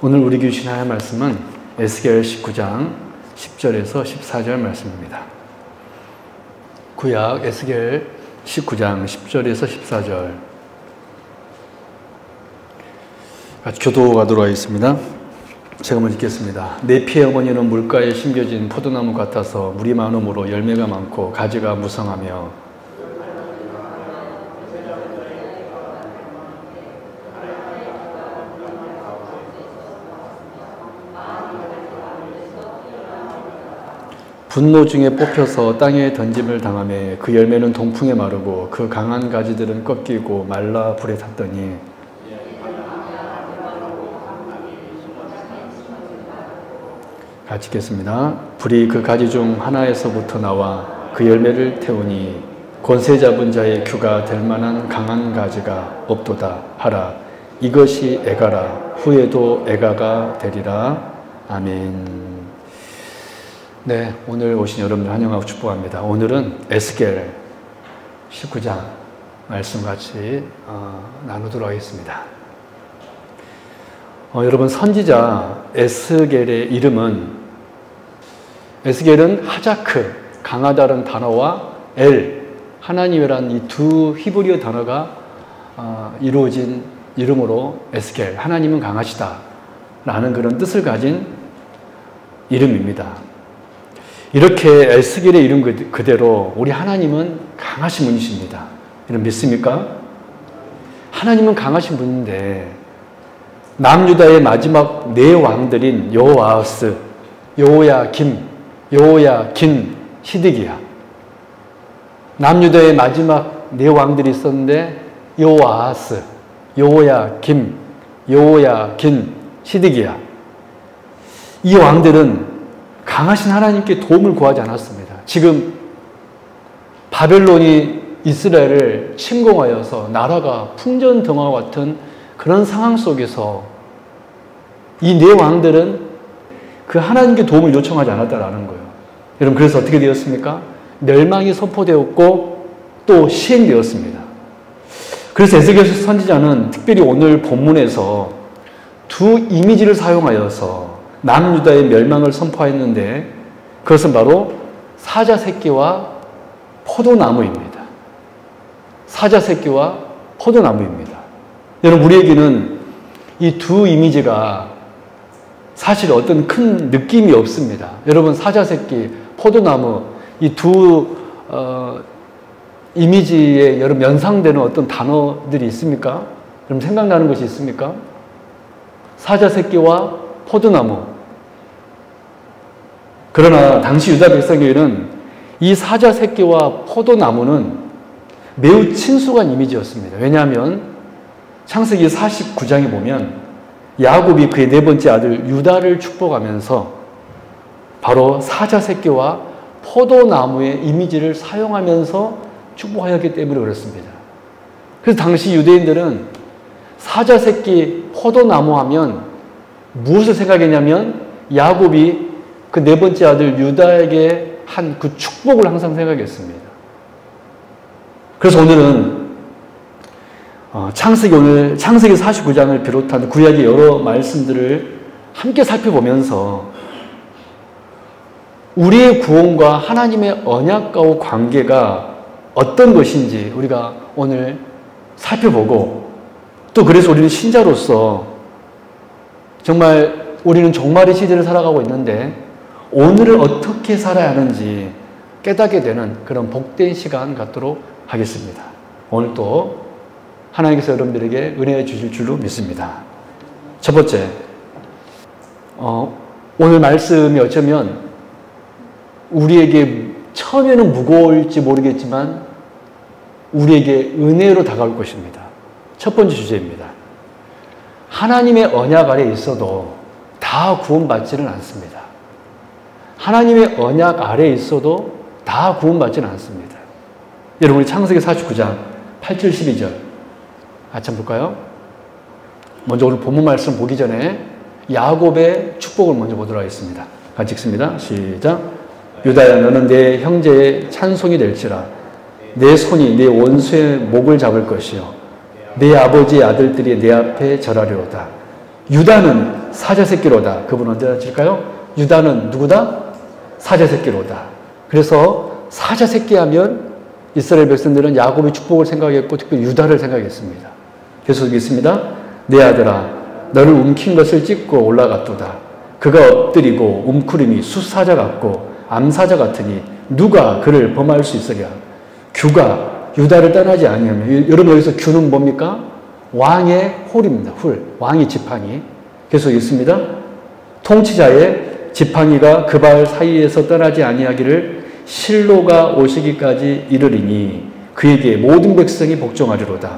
오늘 우리 교신 하나님 말씀은 에스겔 19장 10절에서 14절 말씀입니다. 구약 에스겔 19장 10절에서 14절 같이 교도하도록 하겠습니다. 제가 먼저 읽겠습니다. 내 피의 어머니는 물가에 심겨진 포도나무 같아서 물이 많으므로 열매가 많고 가지가 무성하며 분노 중에 뽑혀서 땅에 던짐을 당하며 그 열매는 동풍에 마르고 그 강한 가지들은 꺾이고 말라 불에 탔더니 같이 읽겠습니다. 불이 그 가지 중 하나에서부터 나와 그 열매를 태우니 권세 잡은 자의 규가 될 만한 강한 가지가 없도다 하라. 이것이 애가라. 후에도 애가가 되리라. 아멘. 네, 오늘 오신 여러분들 환영하고 축복합니다. 오늘은 에스겔 19장 말씀 같이 나누도록 하겠습니다. 여러분, 선지자 에스겔의 이름은, 에스겔은 하자크, 강하다는 단어와 엘, 하나님이란 이 두 히브리어 단어가 이루어진 이름으로 에스겔, 하나님은 강하시다 라는 그런 뜻을 가진 이름입니다. 이렇게 에스겔의 이름 그대로 우리 하나님은 강하신 분이십니다. 여러분 믿습니까? 하나님은 강하신 분인데 남유다의 마지막 네 왕들인 여호아스, 여호야김, 시드기야. 남유다의 마지막 네 왕들이 있었는데 여호아스, 여호야김, 시드기야. 이 왕들은 강하신 하나님께 도움을 구하지 않았습니다. 지금 바벨론이 이스라엘을 침공하여서 나라가 풍전등화와 같은 그런 상황 속에서 이 네 왕들은 그 하나님께 도움을 요청하지 않았다라는 거예요. 여러분, 그래서 어떻게 되었습니까? 멸망이 선포되었고 또 시행되었습니다. 그래서 에스겔 선지자는 특별히 오늘 본문에서 두 이미지를 사용하여서 남유다의 멸망을 선포했는데 그것은 바로 사자 새끼와 포도나무입니다. 사자 새끼와 포도나무입니다. 여러분, 우리에게는 이 두 이미지가 사실 어떤 큰 느낌이 없습니다. 여러분, 사자 새끼, 포도나무 이 두 이미지에 여러분 연상되는 어떤 단어들이 있습니까? 여러분 생각나는 것이 있습니까? 사자 새끼와 포도나무. 그러나 당시 유다 백성에게는 이 사자 새끼와 포도나무는 매우 친숙한 이미지였습니다. 왜냐하면 창세기 49장에 보면 야곱이 그의 네 번째 아들 유다를 축복하면서 바로 사자 새끼와 포도나무의 이미지를 사용하면서 축복하였기 때문에 그렇습니다. 그래서 당시 유대인들은 사자 새끼, 포도나무 하면 무엇을 생각했냐면 야곱이 그 네 번째 아들 유다에게 한 그 축복을 항상 생각했습니다. 그래서 오늘은 창세기 49장을 비롯한 구약의 여러 말씀들을 함께 살펴보면서 우리의 구원과 하나님의 언약과의 관계가 어떤 것인지 우리가 오늘 살펴보고, 또 그래서 우리는 신자로서 정말 우리는 종말의 시대를 살아가고 있는데 오늘을 어떻게 살아야 하는지 깨닫게 되는 그런 복된 시간 갖도록 하겠습니다. 오늘 또 하나님께서 여러분들에게 은혜 주실 줄로 믿습니다. 첫 번째, 오늘 말씀이 어쩌면 우리에게 처음에는 무거울지 모르겠지만 우리에게 은혜로 다가올 것입니다. 첫 번째 주제입니다. 하나님의 언약 아래에 있어도 다 구원받지는 않습니다. 하나님의 언약 아래에 있어도 다 구원받지는 않습니다. 여러분, 우리 창세기 49장 8절 12절 같이 한번 볼까요? 먼저 오늘 본문 말씀 보기 전에 야곱의 축복을 먼저 보도록 하겠습니다. 같이 읽습니다. 시작. 유다야, 너는 내 형제의 찬송이 될지라. 내 손이 내 원수의 목을 잡을 것이요 내 아버지의 아들들이 내 앞에 절하려다. 유다는 사자 새끼로다. 그분은 언제 다칠까요? 유다는 누구다? 사자 새끼로다. 그래서 사자 새끼 하면 이스라엘 백성들은 야곱의 축복을 생각했고 특별히 유다를 생각했습니다. 계속 있습니다. 내 아들아 너를 움킨 것을 찢고 올라갔도다. 그가 엎드리고 움크림이 숫사자 같고 암사자 같으니 누가 그를 범할 수 있으랴. 규가 유다를 떠나지 아니하며, 여러분 여기서 규는 뭡니까? 왕의 홀입니다. 홀. 왕의 지팡이. 계속 있습니다. 통치자의 지팡이가 그 발 사이에서 떠나지 아니하기를 실로가 오시기까지 이르리니 그에게 모든 백성이 복종하리로다.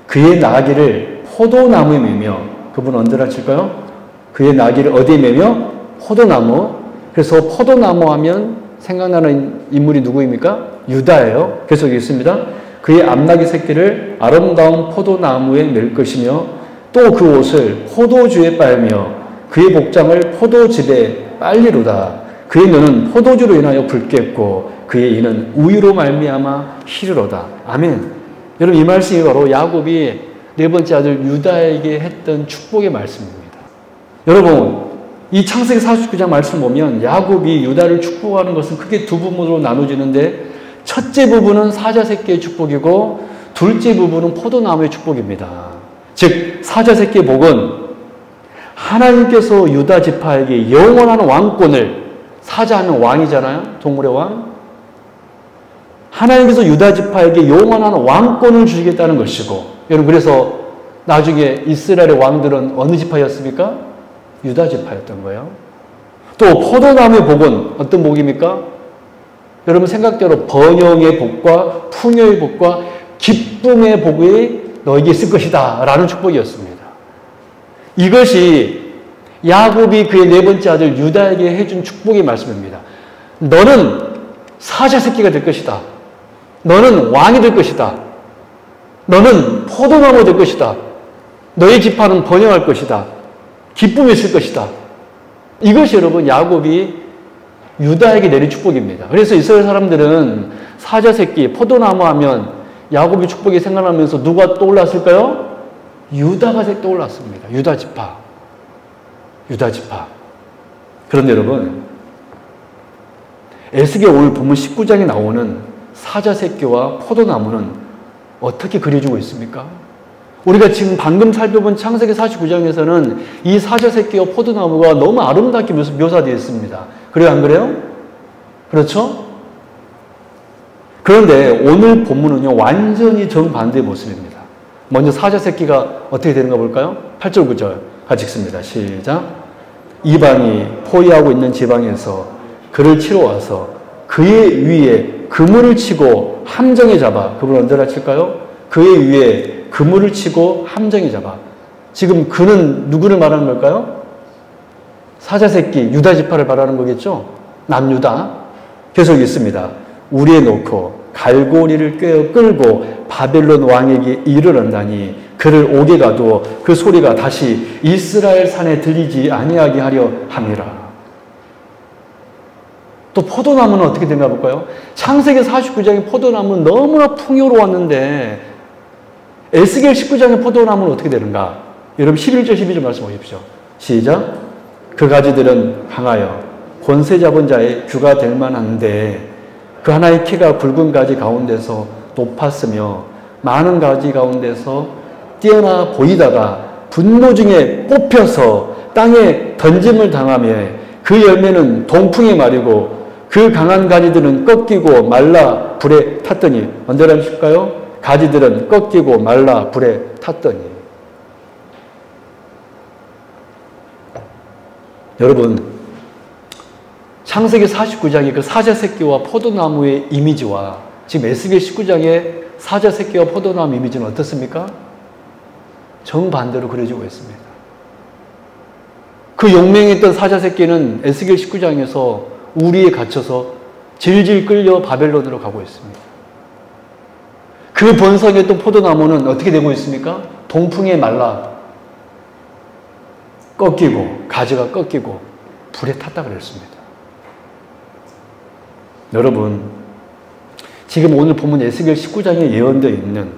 그의 나귀를 포도나무에 매며, 그분 언제나 칠까요? 그의 나귀를 어디에 매며? 포도나무. 그래서 포도나무 하면 생각나는 인물이 누구입니까? 유다예요. 계속 있습니다. 그의 암나귀 새끼를 아름다운 포도나무에 맬 것이며 또 그 옷을 포도주에 빨며 그의 복장을 포도즙에 빨리로다. 그의 눈은 포도주로 인하여 붉겠고 그의 이는 우유로 말미암아 희르로다. 아멘. 여러분 이 말씀이 바로 야곱이 네 번째 아들 유다에게 했던 축복의 말씀입니다. 여러분 이 창세기 49장 말씀 보면 야곱이 유다를 축복하는 것은 크게 두 부분으로 나눠지는데 첫째 부분은 사자 새끼의 축복이고 둘째 부분은 포도나무의 축복입니다. 즉 사자 새끼의 복은 하나님께서 유다 지파에게 영원한 왕권을, 사자하면 왕이잖아요. 동물의 왕. 하나님께서 유다 지파에게 영원한 왕권을 주시겠다는 것이고, 여러분 그래서 나중에 이스라엘의 왕들은 어느 지파였습니까? 유다 지파였던 거예요. 또 포도나무의 복은 어떤 복입니까? 여러분 생각대로 번영의 복과 풍요의 복과 기쁨의 복이 너에게 있을 것이다 라는 축복이었습니다. 이것이 야곱이 그의 네 번째 아들 유다에게 해준 축복의 말씀입니다. 너는 사자 새끼가 될 것이다. 너는 왕이 될 것이다. 너는 포도나무 될 것이다. 너의 지파는 번영할 것이다. 기쁨이 있을 것이다. 이것이 여러분 야곱이 유다에게 내린 축복입니다. 그래서 이스라엘 사람들은 사자 새끼, 포도나무 하면 야곱의 축복이 생각나면서 누가 떠올랐을까요? 유다가 떠올랐습니다. 유다 지파. 유다 지파. 그런데 여러분 에스겔 오늘 본문 19장에 나오는 사자 새끼와 포도나무는 어떻게 그려지고 있습니까? 우리가 지금 방금 살펴본 창세기 49장에서는 이 사자 새끼와 포도나무가 너무 아름답게 묘사되어 있습니다. 그래요, 안 그래요? 그렇죠? 그런데 오늘 본문은요, 완전히 정반대의 모습입니다. 먼저 사자 새끼가 어떻게 되는가 볼까요? 8절, 9절 같이 읽습니다. 시작. 이방이 포위하고 있는 지방에서 그를 치러 와서 그의 위에 그물을 치고 함정에 잡아. 그분 언제나 칠까요? 그의 위에 그물을 치고 함정에 잡아. 지금 그는 누구를 말하는 걸까요? 사자 새끼, 유다 지파를 말하는 거겠죠? 남유다. 계속 있습니다. 우리에 놓고 갈고리를 꿰어 끌고 바벨론 왕에게 이르렀다니 그를 옥에 가두어 그 소리가 다시 이스라엘 산에 들리지 아니하게 하려 함이라. 또 포도나무는 어떻게 되나 볼까요? 창세기 49장의 포도나무는 너무나 풍요로웠는데 에스겔 19장의 포도나무는 어떻게 되는가? 여러분 11절 12절 말씀 보십시오. 시작. 그 가지들은 강하여 권세 잡은 자의 규가 될 만한데 그 하나의 키가 굵은 가지 가운데서 높았으며 많은 가지 가운데서 뛰어나 보이다가 분노 중에 뽑혀서 땅에 던짐을 당하며 그 열매는 동풍에 마르고 그 강한 가지들은 꺾이고 말라 불에 탔더니 언제라 하실까요? 가지들은 꺾이고 말라 불에 탔더니. 여러분 창세기 49장의 그 사자 새끼와 포도나무의 이미지와 지금 에스겔 19장의 사자 새끼와 포도나무 이미지는 어떻습니까? 정반대로 그려지고 있습니다. 그 용맹했던 사자 새끼는 에스겔 19장에서 우리에 갇혀서 질질 끌려 바벨론으로 가고 있습니다. 그 번성했던 포도나무는 어떻게 되고 있습니까? 동풍에 말라 꺾이고 가지가 꺾이고 불에 탔다 그랬습니다. 여러분 지금 오늘 본문 에스겔 19장에 예언되어 있는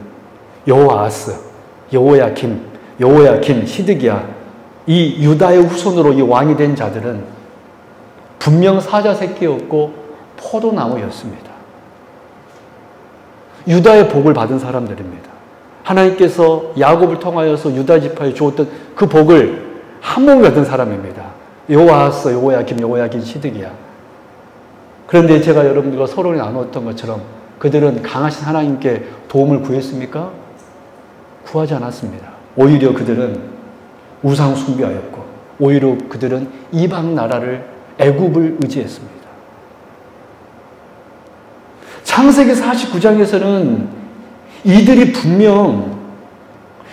여호아스, 여호야김, 시드기야 이 유다의 후손으로 이 왕이 된 자들은 분명 사자 새끼였고 포도나무였습니다. 유다의 복을 받은 사람들입니다. 하나님께서 야곱을 통하여서 유다 지파에 주었던 그 복을 한 몸 받은 사람입니다. 여호와서 여호야김 여호야긴 시드기야. 그런데 제가 여러분들과 서론에 나누었던 것처럼 그들은 강하신 하나님께 도움을 구했습니까? 구하지 않았습니다. 오히려 그들은 우상 숭배하였고 오히려 그들은 이방 나라를 애굽을 의지했습니다. 창세기 49장에서는 이들이 분명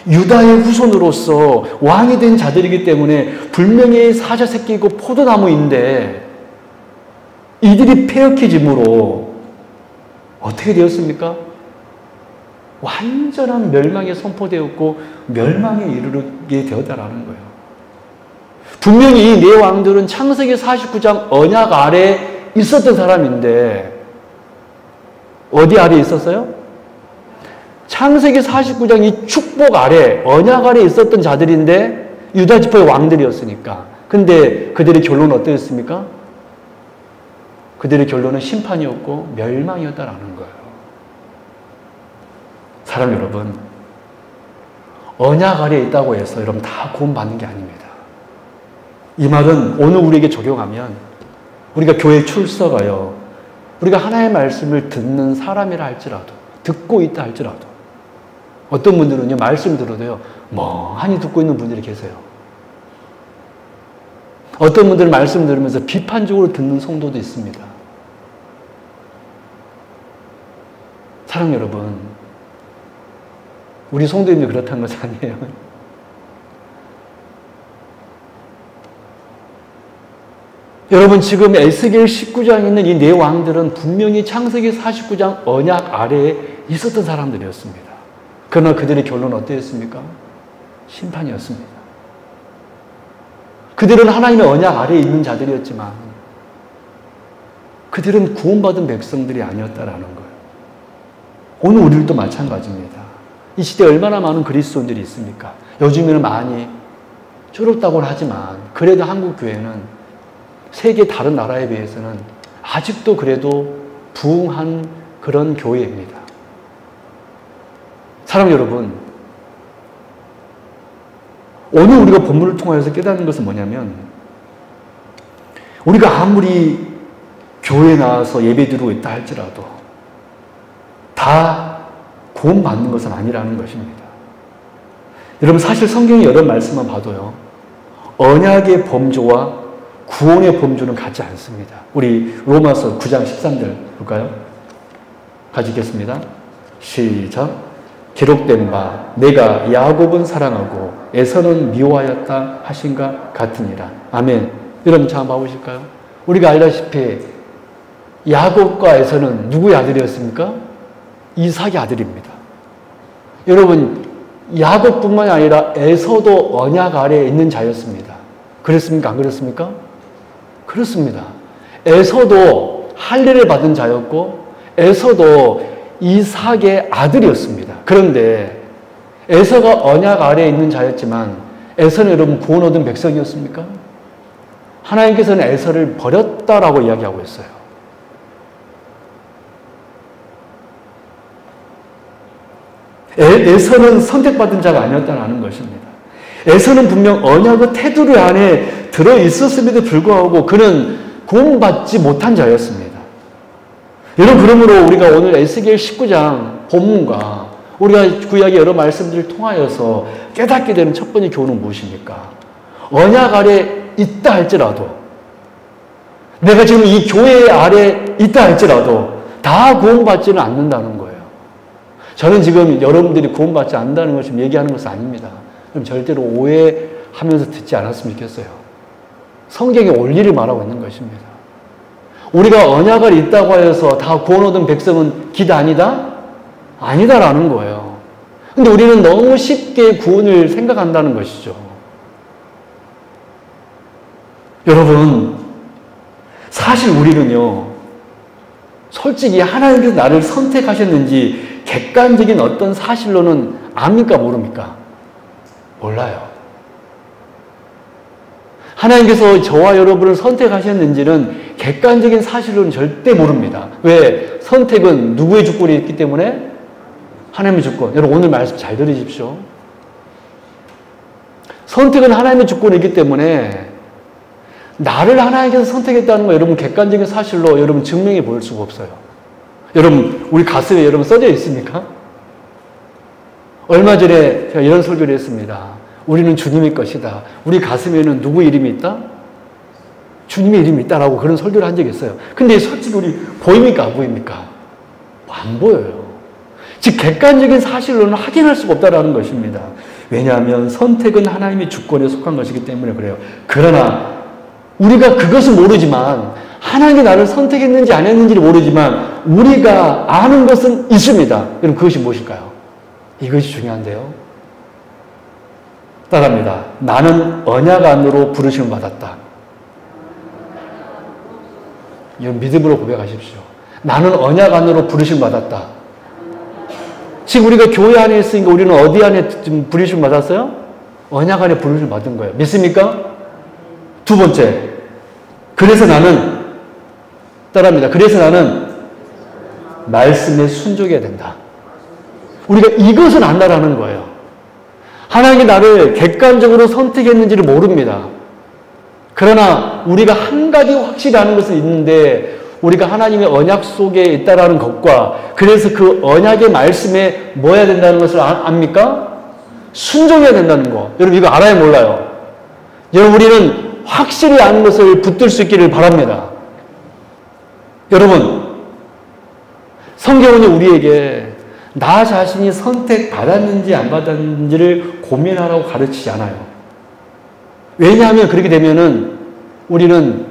유다의 후손으로서 왕이 된 자들이기 때문에 분명히 사자 새끼이고 포도나무인데 이들이 패역해짐으로 어떻게 되었습니까? 완전한 멸망에 선포되었고 멸망에 이르게 되었다라는 거예요. 분명히 이 네 왕들은 창세기 49장 언약 아래 있었던 사람인데 어디 아래 있었어요? 창세기 49장 이 축복 아래, 언약 아래 있었던 자들인데 유다 지파의 왕들이었으니까. 근데 그들의 결론은 어떠했습니까? 그들의 결론은 심판이었고 멸망이었다라는 거예요. 사람 여러분, 언약 아래에 있다고 해서 여러분 다 구원받는 게 아닙니다. 이 말은 오늘 우리에게 적용하면 우리가 교회에 출석하여 우리가 하나님의 말씀을 듣는 사람이라 할지라도 듣고 있다 할지라도 어떤 분들은요 말씀 들어도요 멍하니 듣고 있는 분들이 계세요. 어떤 분들은 말씀 들으면서 비판적으로 듣는 성도도 있습니다. 사랑 여러분, 우리 성도님이 그렇다는 것이 아니에요. 여러분 지금 에스겔 19장에 있는 이 네 왕들은 분명히 창세기 49장 언약 아래에 있었던 사람들이었습니다. 그러나 그들의 결론은 어땠습니까? 심판이었습니다. 그들은 하나님의 언약 아래에 있는 자들이었지만 그들은 구원받은 백성들이 아니었다라는 거예요. 오늘 우리도 마찬가지입니다. 이 시대에 얼마나 많은 그리스도인들이 있습니까? 요즘에는 많이 줄었다고는 하지만 그래도 한국 교회는 세계 다른 나라에 비해서는 아직도 그래도 부흥한 그런 교회입니다. 사랑 여러분, 오늘 우리가 본문을 통해서 깨닫는 것은 뭐냐면 우리가 아무리 교회에 나와서 예배 드리고 있다 할지라도 다 구원받는 것은 아니라는 것입니다. 여러분 사실 성경의 여러 말씀만 봐도요 언약의 범주와 구원의 범주는 같지 않습니다. 우리 로마서 9장 13절 볼까요? 같이 읽겠습니다. 시작. 기록된 바 내가 야곱은 사랑하고 에서는 미워하였다 하신가 같으니라. 아멘. 여러분 잘 봐보실까요? 우리가 알다시피 야곱과 에서는 누구의 아들이었습니까? 이삭의 아들입니다. 여러분 야곱뿐만이 아니라 에서도 언약 아래에 있는 자였습니다. 그랬습니까? 안 그랬습니까? 그렇습니다. 에서도 할례를 받은 자였고 에서도 이삭의 아들이었습니다. 그런데 에서가 언약 아래에 있는 자였지만 에서는 여러분 구원 얻은 백성이었습니까? 하나님께서는 에서를 버렸다라고 이야기하고 있어요. 에서는 선택받은 자가 아니었다는 것입니다. 에서는 분명 언약의 테두리 안에 들어있었음에도 불구하고 그는 구원받지 못한 자였습니다. 여러분 그러므로 우리가 오늘 에스겔 19장 본문과 우리가 구약의 여러 말씀들을 통하여서 깨닫게 되는 첫 번째 교훈은 무엇입니까? 언약 아래 있다 할지라도 내가 지금 이 교회 아래 있다 할지라도 다 구원받지는 않는다는 거예요. 저는 지금 여러분들이 구원받지 않는다는 것을 얘기하는 것은 아닙니다. 그럼 절대로 오해하면서 듣지 않았으면 좋겠어요. 성경의 원리를 말하고 있는 것입니다. 우리가 언약을 있다고 하여서 다 구원 얻은 백성은 깃 아니다? 아니다라는 거예요. 근데 우리는 너무 쉽게 구원을 생각한다는 것이죠. 여러분, 사실 우리는요, 솔직히 하나님께서 나를 선택하셨는지 객관적인 어떤 사실로는 압니까? 모릅니까? 몰라요. 하나님께서 저와 여러분을 선택하셨는지는 객관적인 사실로는 절대 모릅니다. 왜? 선택은 누구의 주권이 있기 때문에? 하나님의 주권. 여러분 오늘 말씀 잘 들으십시오. 선택은 하나님의 주권이 있기 때문에 나를 하나님께서 선택했다는 거 여러분 객관적인 사실로 여러분 증명해 볼 수가 없어요. 여러분 우리 가슴에 여러분 써져 있습니까? 얼마 전에 제가 이런 설교를 했습니다. 우리는 주님의 것이다. 우리 가슴에는 누구 이름이 있다? 주님의 이름이 있다라고 그런 설교를 한 적이 있어요. 근데 솔직히 우리 보입니까? 안 보입니까? 안 보여요. 즉 객관적인 사실로는 확인할 수가 없다라는 것입니다. 왜냐하면 선택은 하나님의 주권에 속한 것이기 때문에 그래요. 그러나 우리가 그것은 모르지만 하나님이 나를 선택했는지 안 했는지를 모르지만 우리가 아는 것은 있습니다. 여러분 그것이 무엇일까요? 이것이 중요한데요. 따라합니다. 나는 언약 안으로 부르심을 받았다. 이건 믿음으로 고백하십시오. 나는 언약 안으로 부르심을 받았다. 지금 우리가 교회 안에 있으니까 우리는 어디 안에 지금 부르심을 받았어요? 언약 안에 부르심을 받은 거예요. 믿습니까? 두 번째. 그래서 나는 따라합니다. 그래서 나는 말씀에 순종해야 된다. 우리가 이것을 안다라는 거예요. 하나님이 나를 객관적으로 선택했는지를 모릅니다. 그러나 우리가 한 가지 확실히 아는 것은 있는데 우리가 하나님의 언약 속에 있다라는 것과 그래서 그 언약의 말씀에 뭐 해야 된다는 것을 압니까? 순종해야 된다는 거. 여러분 이거 알아요 몰라요? 여러분 우리는 확실히 아는 것을 붙들 수 있기를 바랍니다. 여러분 성경은 우리에게 나 자신이 선택받았는지 안 받았는지를 고민하라고 가르치지 않아요. 왜냐하면 그렇게 되면은 우리는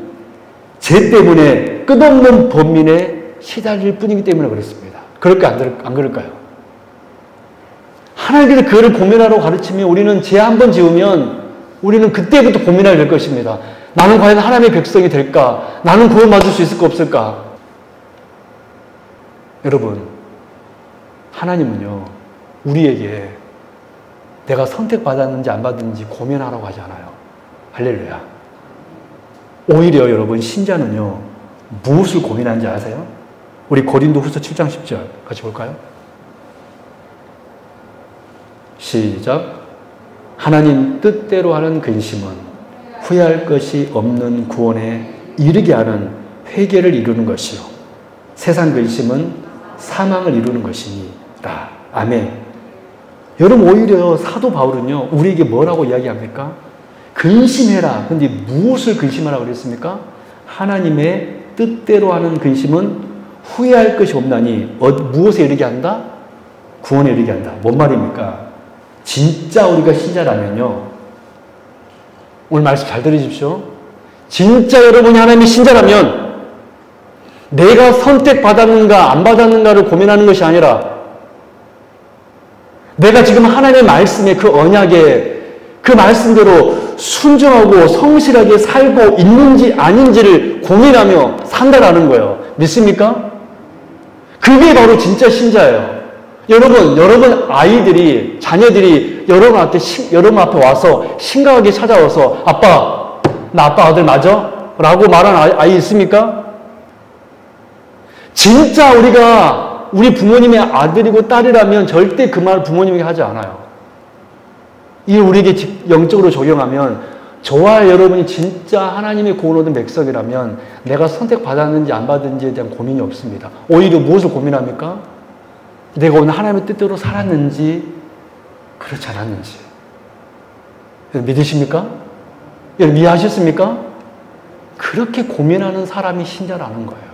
죄 때문에 끝없는 범민에 시달릴 뿐이기 때문에 그렇습니다. 그럴까 안 그럴까요? 하나님께서 그거를 고민하라고 가르치면 우리는 죄 한 번 지으면 우리는 그때부터 고민하게 될 것입니다. 나는 과연 하나님의 백성이 될까? 나는 구원받을 수 있을까 없을까? 여러분 하나님은요 우리에게 내가 선택받았는지 안 받았는지 고민하라고 하지 않아요. 할렐루야. 오히려 여러분 신자는요 무엇을 고민하는지 아세요? 우리 고린도후서 7장 10절 같이 볼까요? 시작. 하나님 뜻대로 하는 근심은 후회할 것이 없는 구원에 이르게 하는 회개를 이루는 것이요 세상 근심은 사망을 이루는 것이니라. 아멘. 여러분 오히려 사도 바울은요 우리에게 뭐라고 이야기합니까? 근심해라. 근데 무엇을 근심하라고 그랬습니까? 하나님의 뜻대로 하는 근심은 후회할 것이 없나니 무엇에 이르게 한다? 구원에 이르게 한다. 뭔 말입니까? 진짜 우리가 신자라면요 오늘 말씀 잘 들으십시오. 진짜 여러분이 하나님의 신자라면 내가 선택받았는가 안 받았는가를 고민하는 것이 아니라 내가 지금 하나님의 말씀에 그 언약에 그 말씀대로 순종하고 성실하게 살고 있는지 아닌지를 고민하며 산다라는 거예요. 믿습니까? 그게 바로 진짜 신자예요. 여러분 아이들이 자녀들이 여러분 앞에 와서 심각하게 찾아와서 아빠 나 아빠 아들 맞아? 라고 말하는 아이 있습니까? 진짜 우리 부모님의 아들이고 딸이라면 절대 그 말 부모님에게 하지 않아요. 이게 우리에게 영적으로 적용하면 저와 여러분이 진짜 하나님의 구원 얻은 백성이라면 내가 선택받았는지 안 받았는지에 대한 고민이 없습니다. 오히려 무엇을 고민합니까? 내가 오늘 하나님의 뜻대로 살았는지 그렇지 않았는지. 믿으십니까? 여러분 이해하셨습니까? 그렇게 고민하는 사람이 신자라는 거예요.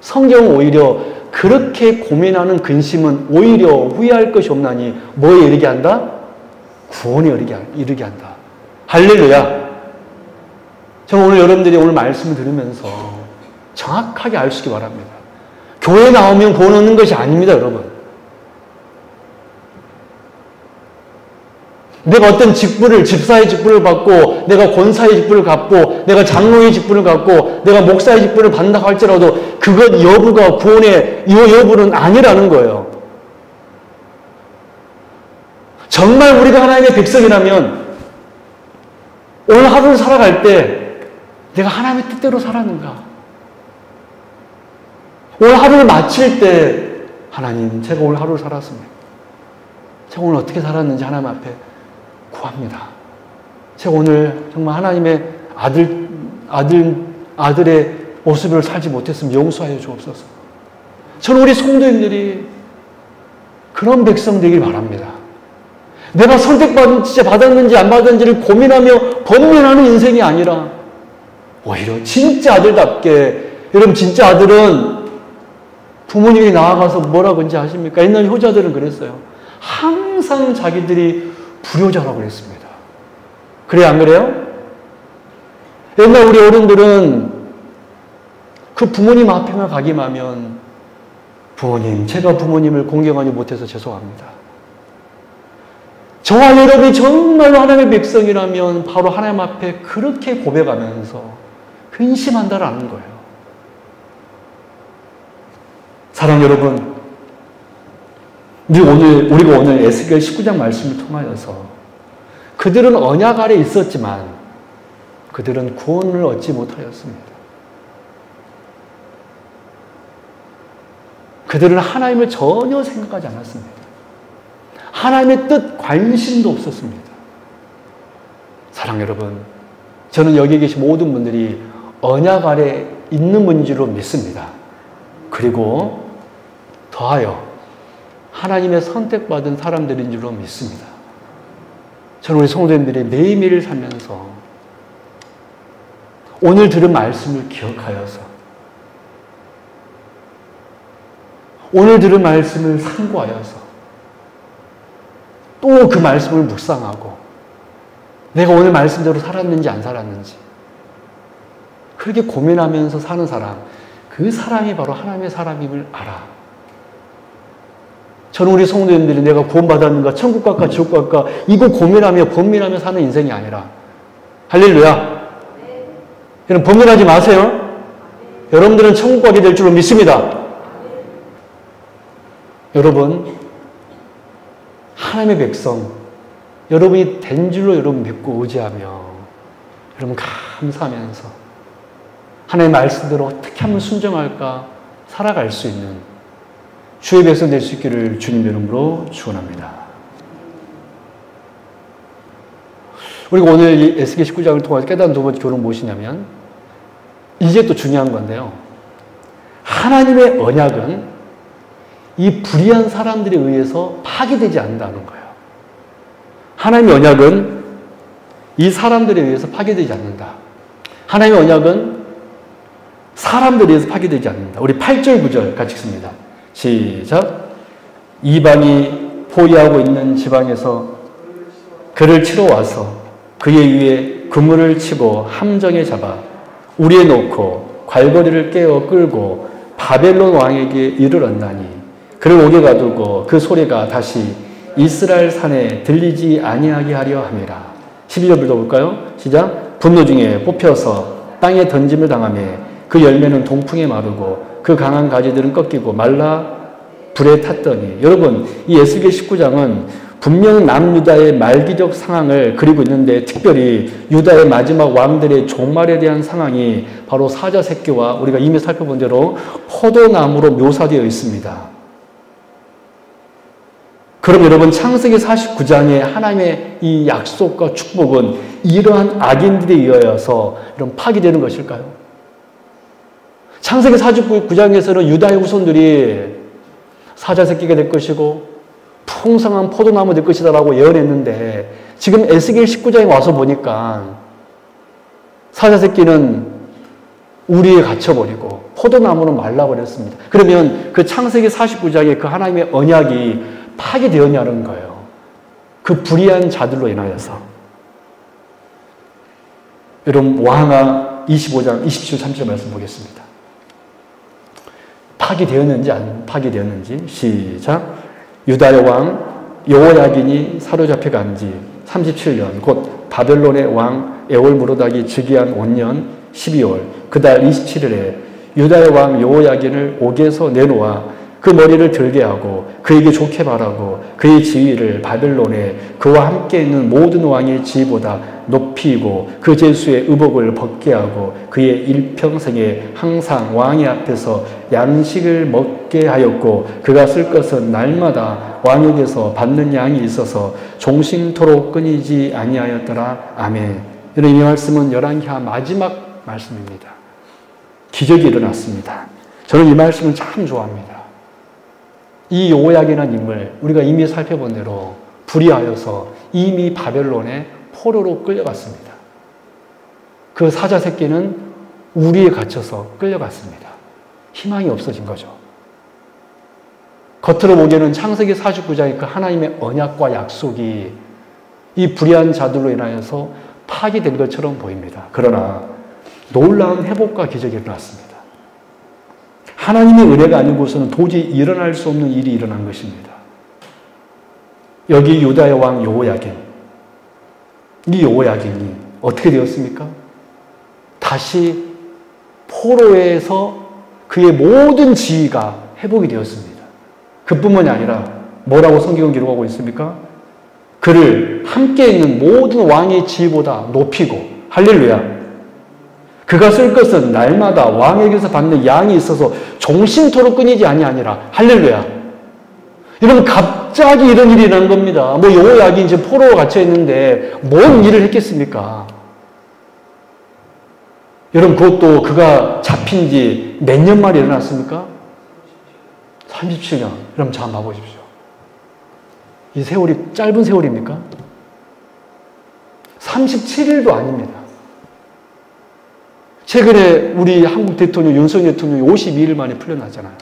성경은 오히려 그렇게 고민하는 근심은 오히려 후회할 것이 없나니 뭐에 이르게 한다? 구원에 이르게 한다. 할렐루야. 저는 오늘 여러분들이 오늘 말씀을 들으면서 정확하게 알 수 있기 바랍니다. 교회 나오면 구원 얻는 것이 아닙니다, 여러분. 내가 어떤 집사의 직분을 받고, 내가 권사의 직분을 갖고, 내가 장로의 직분을 갖고, 내가 목사의 직분을 받는다고 할지라도 그것 여부가 구원의 이 여부는 아니라는 거예요. 정말 우리가 하나님의 백성이라면 오늘 하루를 살아갈 때 내가 하나님의 뜻대로 살았는가? 오늘 하루를 마칠 때 하나님, 제가 오늘 하루를 살았습니다. 제가 오늘 어떻게 살았는지 하나님 앞에 구합니다. 제가 오늘 정말 하나님의 아들의 모습을 살지 못했으면 용서하여 주옵소서. 저는 우리 성도님들이 그런 백성 되길 바랍니다. 내가 받았는지 안 받았는지를 고민하며 번민하는 인생이 아니라 오히려 진짜 아들답게, 여러분 진짜 아들은 부모님이 나아가서 뭐라고 하는지 아십니까? 옛날 효자들은 그랬어요. 항상 자기들이 불효자라고 그랬습니다. 그래요, 안 그래요? 옛날 우리 어른들은 그 부모님 앞에만 가기만 하면 부모님, 제가 부모님을 공경하지 못해서 죄송합니다. 저와 여러분이 정말로 하나님의 백성이라면 바로 하나님 앞에 그렇게 고백하면서 근심한다라는 거예요. 사랑 여러분, 우리가 오늘 에스겔 19장 말씀을 통하여서 그들은 언약 아래 있었지만 그들은 구원을 얻지 못하였습니다. 그들은 하나님을 전혀 생각하지 않았습니다. 하나님의 뜻 관심도 없었습니다. 사랑 여러분, 저는 여기 계신 모든 분들이 언약 아래 있는 분인 줄로 믿습니다. 그리고 더하여 하나님의 선택받은 사람들인 줄로 믿습니다. 저는 우리 성도님들이 매일매일 살면서 오늘 들은 말씀을 기억하여서 오늘 들은 말씀을 상고하여서 또 그 말씀을 묵상하고 내가 오늘 말씀대로 살았는지 안 살았는지 그렇게 고민하면서 사는 사람, 그 사람이 바로 하나님의 사람임을 알아. 저는 우리 성도님들이 내가 구원받았는가, 천국 갈까, 지옥 갈까 이거 고민하며 번민하며 사는 인생이 아니라, 할렐루야. 여러분 번민하지 마세요. 여러분들은 천국 가게 될 줄로 믿습니다. 여러분, 하나님의 백성, 여러분이 된 줄로 여러분 믿고 의지하며 여러분 감사하면서 하나님의 말씀대로 어떻게 하면 순종할까 살아갈 수 있는 주의 백성 될 수 있기를 주님 이름으로 축원합니다. 우리가 오늘 이 에스겔 19장을 통해서 깨달은 두 번째 교훈은 무엇이냐면, 이제 또 중요한 건데요. 하나님의 언약은 이 불의한 사람들에 의해서 파기되지 않는다는 거예요. 하나님의 언약은 이 사람들에 의해서 파기되지 않는다. 하나님의 언약은 사람들에 의해서 파기되지 않는다. 우리 8절 9절 같이 읽습니다. 시작. 이방이 포위하고 있는 지방에서 그를 치러 와서 그의 위에 그물을 치고 함정에 잡아 우리에 놓고 괄거리를 깨어 끌고 바벨론 왕에게 이르렀나니 그를 옥에 가두고 그 소리가 다시 이스라엘 산에 들리지 아니하게 하려 함이라. 12절 읽어볼까요? 시작. 분노 중에 뽑혀서 땅에 던짐을 당하며 그 열매는 동풍에 마르고 그 강한 가지들은 꺾이고 말라 불에 탔더니. 여러분, 이 에스겔 19장은 분명 남유다의 말기적 상황을 그리고 있는데, 특별히 유다의 마지막 왕들의 종말에 대한 상황이 바로 사자새끼와 우리가 이미 살펴본 대로 포도나무로 묘사되어 있습니다. 그럼 여러분, 창세기 49장의 하나님의 이 약속과 축복은 이러한 악인들에 의하여서 이런 파기되는 것일까요? 창세기 49장에서는 유다의 후손들이 사자새끼가 될 것이고 풍성한 포도나무 될 것이다라고 예언했는데, 지금 에스겔 19장에 와서 보니까 사자새끼는 우리에 갇혀버리고 포도나무는 말라버렸습니다. 그러면 그 창세기 49장의 그 하나님의 언약이 파괴되었냐는 거예요. 그 불의한 자들로 인하여서. 여러분, 왕하 25장 27, 30절 말씀 보겠습니다. 파괴되었는지 안 파괴되었는지. 시작. 유다의 왕 여호야긴이 사로잡혀 간 지 37년 곧 바벨론의 왕 에올무로닥이 즉위한 5년 12월 그달 27일에 유다의 왕 여호야긴을 옥에서 내놓아 그 머리를 들게 하고 그에게 좋게 바라고 그의 지위를 바벨론에 그와 함께 있는 모든 왕의 지위보다 높이고 그 제수의 의복을 벗게 하고 그의 일평생에 항상 왕의 앞에서 양식을 먹게 하였고 그가 쓸 것은 날마다 왕에게서 받는 양이 있어서 종신토록 끊이지 아니하였더라. 아멘. 여러분, 이 말씀은 열왕기하 마지막 말씀입니다. 기적이 일어났습니다. 저는 이 말씀을 참 좋아합니다. 이 요야기라는 인물, 우리가 이미 살펴본 대로 불의하여서 이미 바벨론의 포로로 끌려갔습니다. 그 사자 새끼는 우리에 갇혀서 끌려갔습니다. 희망이 없어진 거죠. 겉으로 보기에는 창세기 49장의 그 하나님의 언약과 약속이 이 불의한 자들로 인하여서 파기된 것처럼 보입니다. 그러나 놀라운 회복과 기적이 일어났습니다. 하나님의 은혜가 아닌 곳에는 도저히 일어날 수 없는 일이 일어난 것입니다. 여기 유다의 왕 여호야긴, 이 여호야긴이 어떻게 되었습니까? 다시 포로에서 그의 모든 지위가 회복이 되었습니다. 그뿐만이 아니라 뭐라고 성경은 기록하고 있습니까? 그를 함께 있는 모든 왕의 지위보다 높이고, 할렐루야, 그가 쓸 것은 날마다 왕에게서 받는 양이 있어서 종신토록 끊이지 아니하니라. 할렐루야. 여러분, 갑자기 이런 일이 일어난 겁니다. 뭐 여호야긴이 이제 포로로 갇혀 있는데 뭔 일을 했겠습니까? 여러분, 그것도 그가 잡힌 지 몇 년 만에 일어났습니까? 37년. 여러분, 잘 한번 봐보십시오. 이 세월이 짧은 세월입니까? 37일도 아닙니다. 최근에 우리 한국 대통령 윤석열 대통령이 52일 만에 풀려났잖아요.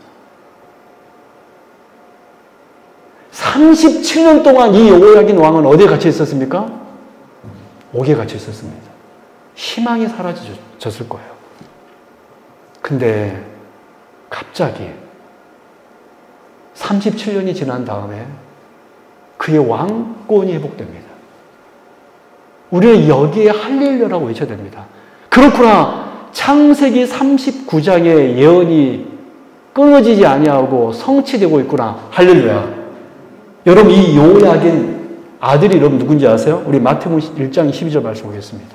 37년 동안 이 여호야긴 왕은 어디에 갇혀 있었습니까? 옥에 갇혀 있었습니다. 희망이 사라졌을 거예요. 근데 갑자기 37년이 지난 다음에 그의 왕권이 회복됩니다. 우리는 여기에 할렐루야라고 외쳐야 됩니다. 그렇구나. 창세기 39장의 예언이 끊어지지 아니하고 성취되고 있구나. 할렐루야. 여러분, 이 여호야긴 아들이 여러분 누군지 아세요? 우리 마태복음 1장 12절 말씀 보겠습니다.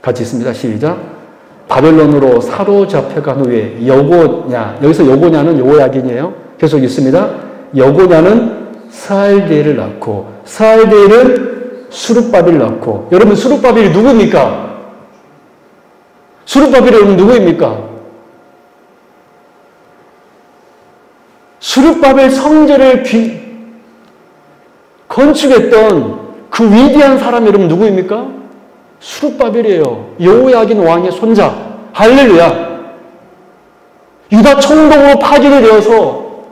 같이 있습니다. 시작. 바벨론으로 사로잡혀간 후에 여고냐, 여기서 여고냐는 여호야긴이에요. 계속 있습니다. 여고냐는 스알디엘을 낳고 스알디엘은 수룹바벨을 낳고, 여러분, 수룹바벨이 누구입니까? 수룹바벨이 여러분 누구입니까? 수룹바벨 성전을 건축했던 그 위대한 사람이 여러분 누구입니까? 수룹바벨이에요. 여호야긴 왕의 손자. 할렐루야. 유다 총독으로 파견이 되어서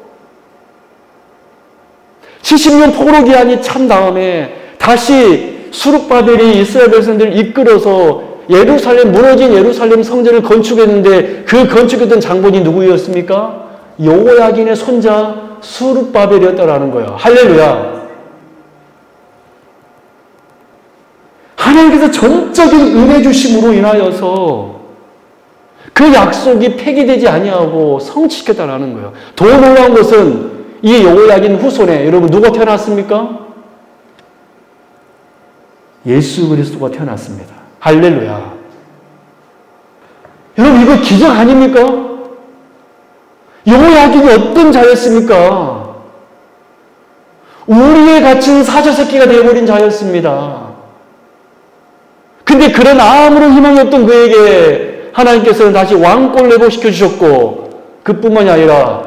70년 포로 기한이 찬 다음에 다시 수룹바벨이 이스라엘 백성들을 이끌어서 예루살렘, 무너진 예루살렘 성전을 건축했는데 그 건축했던 장본이 누구였습니까? 여호야긴의 손자 수룹바벨이었다라는 거예요. 할렐루야. 하나님께서 전적인 은혜 주심으로 인하여서 그 약속이 폐기되지 아니하고 성취했다라는 거예요. 더 놀라운 것은 이 여호야긴 후손에 여러분 누가 태어났습니까? 예수 그리스도가 태어났습니다. 할렐루야. 여러분, 이거 기적 아닙니까? 여호야긴이 어떤 자였습니까? 우리에 갇힌 사자 새끼가 되어버린 자였습니다. 근데 그런 아무런 희망이 없던 그에게 하나님께서는 다시 왕권을 회복시켜 주셨고, 그뿐만이 아니라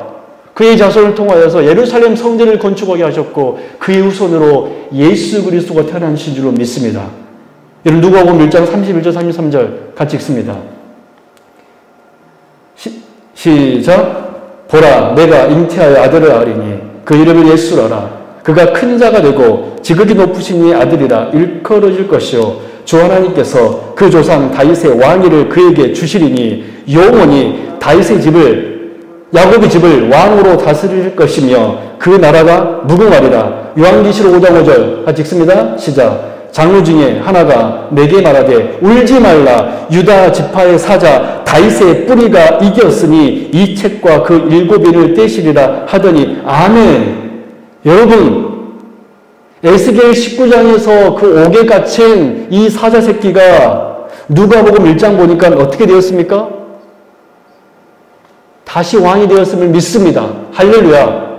그의 자손을 통하여서 예루살렘 성전을 건축하게 하셨고, 그의 후손으로 예수 그리스도가 태어나신 줄로 믿습니다. 여러분, 누가복음 1장 31절 33절 같이 읽습니다. 시작. 보라, 내가 잉태하여 아들을 낳으리니 그 이름을 예수라라. 그가 큰 자가 되고 지극히 높으신 이의 아들이라 일컬어질 것이요 주 하나님께서 그 조상 다윗의 왕위를 그에게 주시리니 영원히 다윗의 집을, 야곱의 집을 왕으로 다스릴 것이며 그 나라가 무궁하리라. 요한계시록 5장 5절 같이 읽습니다. 시작. 장로 중에 하나가 내게 말하되 울지 말라. 유다 지파의 사자 다윗의 뿌리가 이겼으니 이 책과 그 7인을 떼시리라 하더니 아멘. 여러분, 에스겔 19장에서 그 옥에 갇힌 이 사자 새끼가 누가복음 1장 보니까 어떻게 되었습니까? 다시 왕이 되었음을 믿습니다. 할렐루야.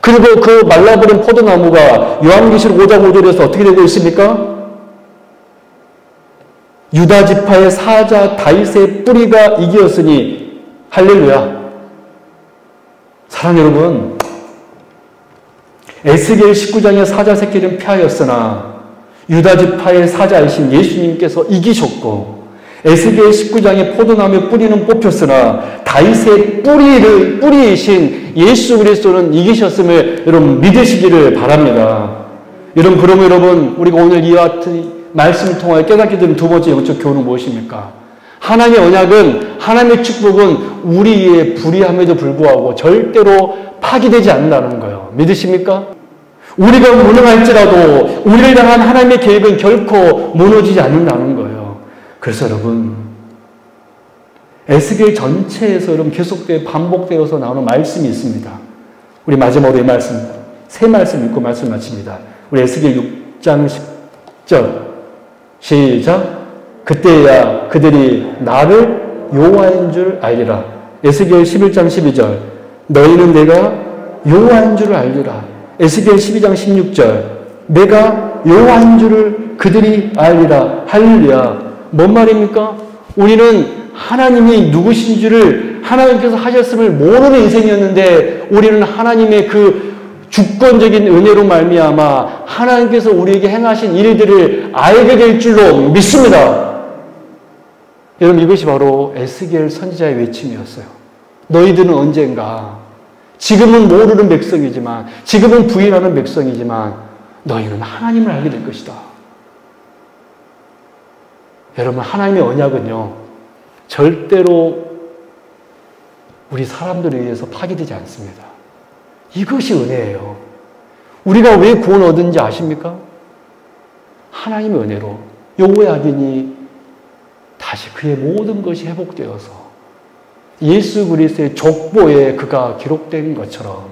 그리고 그 말라버린 포도나무가 요한계시록 5장 5절에서 어떻게 되고 있습니까? 유다 지파의 사자 다윗의 뿌리가 이기었으니 할렐루야. 사랑하는 여러분, 에스겔 19장의 사자 새끼는 패하였으나 유다 지파의 사자이신 예수님께서 이기셨고, 에스겔 19장의 포도나무의 뿌리는 뽑혔으나 다윗의 뿌리이신 예수 그리스도는 이기셨음을 여러분 믿으시기를 바랍니다. 여러분, 우리가 오늘 이와 같은 말씀을 통하여 깨닫게 되는 두 번째 영적 교훈은 무엇입니까? 하나님의 언약은, 하나님의 축복은 우리의 불의함에도 불구하고 절대로 파기되지 않는다는 거예요. 믿으십니까? 우리가 무능할지라도 우리를 향한 하나님의 계획은 결코 무너지지 않는다는 거예요. 그래서 여러분, 에스겔 전체에서 여러분 계속되어 반복되어서 나오는 말씀이 있습니다. 우리 마지막으로 이 말씀, 세 말씀 읽고 말씀 마칩니다. 우리 에스겔 6장 10절 시작. 그때야 그들이 나를 여호와인 줄 알리라. 에스겔 11장 12절 너희는 내가 여호와인 줄 알리라. 에스겔 12장 16절 내가 여호와인 줄을 그들이 알리라. 할렐루야. 뭔 말입니까? 우리는 하나님이 누구신 줄을 하나님께서 하셨음을 모르는 인생이었는데 우리는 하나님의 그 주권적인 은혜로 말미암아 하나님께서 우리에게 행하신 일들을 알게 될 줄로 믿습니다. 여러분, 이것이 바로 에스겔 선지자의 외침이었어요. 너희들은 언젠가, 지금은 모르는 백성이지만, 지금은 부인하는 백성이지만 너희는 하나님을 알게 될 것이다. 여러분, 하나님의 언약은요 절대로 우리 사람들에 의해서 파기되지 않습니다. 이것이 은혜예요. 우리가 왜 구원 얻은지 아십니까? 하나님의 은혜로 여호야긴이 다시 그의 모든 것이 회복되어서 예수 그리스도의 족보에 그가 기록된 것처럼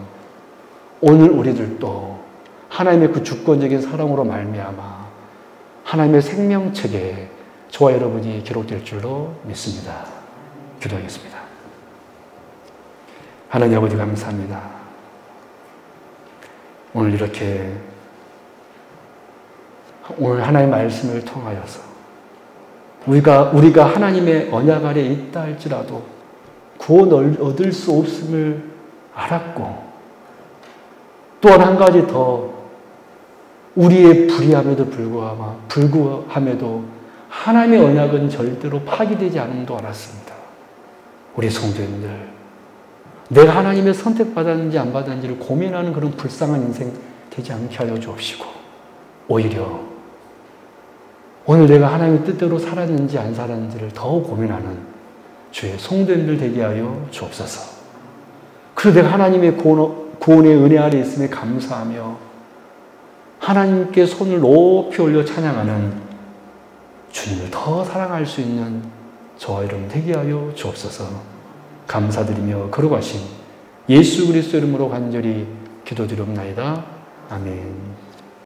오늘 우리들도 하나님의 그 주권적인 사랑으로 말미암아 하나님의 생명책에 저와 여러분이 기록될 줄로 믿습니다. 기도하겠습니다. 하나님 아버지 감사합니다. 오늘 이렇게 오늘 하나님의 말씀을 통하여서 우리가 하나님의 언약 아래 있다 할지라도 구원 얻을 수 없음을 알았고 또한 한 가지 더 우리의 불의함에도 불구함에도 하나님의 언약은 절대로 파기되지 않음도 알았습니다. 우리 성도님들, 내가 하나님의 선택받았는지 안 받았는지를 고민하는 그런 불쌍한 인생 되지 않게 하여 주옵시고 오히려 오늘 내가 하나님의 뜻대로 살았는지 안 살았는지를 더 고민하는 주의 성도님들 되게 하여 주옵소서. 그래서 내가 하나님의 구원의 은혜 아래 있음에 감사하며 하나님께 손을 높이 올려 찬양하는 주님을 더 사랑할 수 있는 저와 여러분 되게 하여 주옵소서. 감사드리며 거룩하신 예수 그리스도 이름으로 간절히 기도드리옵나이다. 아멘.